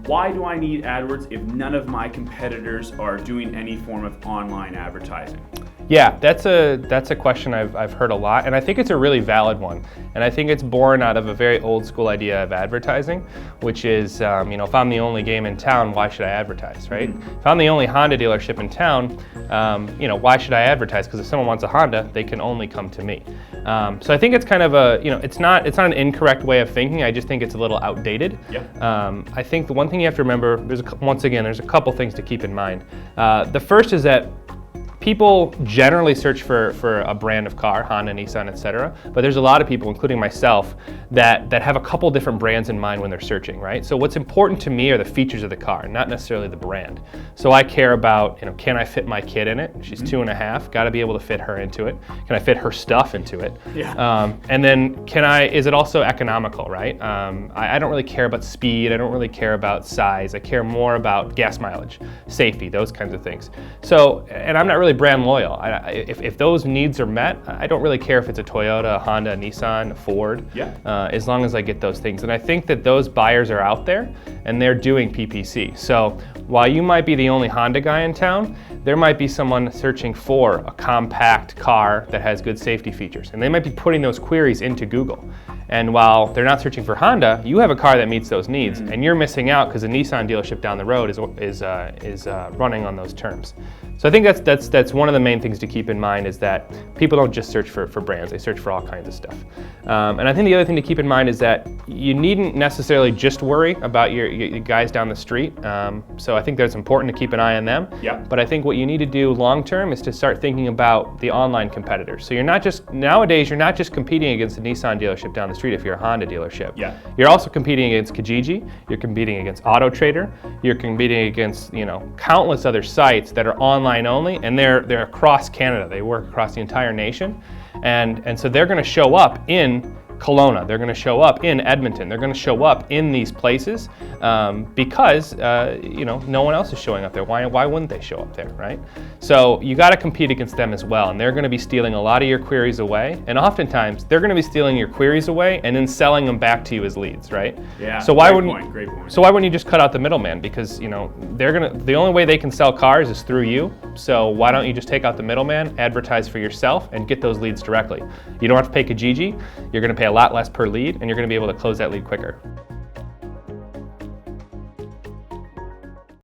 why do I need AdWords if none of my competitors are doing any form of online advertising? Yeah, that's a question I've heard a lot, and I think it's a really valid one. And I think it's born out of a very old school idea of advertising, which is, if I'm the only game in town, why should I advertise, right? If I'm the only Honda dealership in town, why should I advertise? Because if someone wants a Honda, they can only come to me. So I think it's kind of it's not an incorrect way of thinking. I just think it's a little outdated. Yeah. I think the one thing you have to remember, there's a couple things to keep in mind. The first is that people generally search for a brand of car, Honda, Nissan, etc. But there's a lot of people, including myself, that have a couple different brands in mind when they're searching, right? So what's important to me are the features of the car, not necessarily the brand. So I care about, can I fit my kid in it? She's 2.5, got to be able to fit her into it. Can I fit her stuff into it? Yeah. And then is it also economical, right? I don't really care about speed. I don't really care about size. I care more about gas mileage, safety, those kinds of things. So, and I'm not really brand loyal. If those needs are met, I don't really care if it's a Toyota, a Honda, a Nissan, a Ford, as long as I get those things. And I think that those buyers are out there and they're doing PPC. So while you might be the only Honda guy in town, there might be someone searching for a compact car that has good safety features. And they might be putting those queries into Google. And while they're not searching for Honda, you have a car that meets those needs, and you're missing out because a Nissan dealership down the road is running on those terms. So I think that's one of the main things to keep in mind, is that people don't just search for brands; they search for all kinds of stuff. And I think the other thing to keep in mind is that you needn't necessarily just worry about your guys down the street. So I think that's important to keep an eye on them. Yeah. But I think what you need to do long term is to start thinking about the online competitors. So nowadays you're not just competing against a Nissan dealership down the street if you're a Honda dealership. Yeah. You're also competing against Kijiji, you're competing against Auto Trader, you're competing against countless other sites that are online only, and they're across Canada. They work across the entire nation, and so they're going to show up in Kelowna, they're going to show up in Edmonton, they're going to show up in these places because no one else is showing up there. Why wouldn't they show up there, right? So you got to compete against them as well, and they're going to be stealing a lot of your queries away, and oftentimes they're going to be stealing your queries away and then selling them back to you as leads, right? Yeah. So great point. So why wouldn't you just cut out the middleman? Because the only way they can sell cars is through you. So why don't you just take out the middleman, advertise for yourself, and get those leads directly? You don't have to pay Kijiji. You're going to pay a lot less per lead, and you're going to be able to close that lead quicker.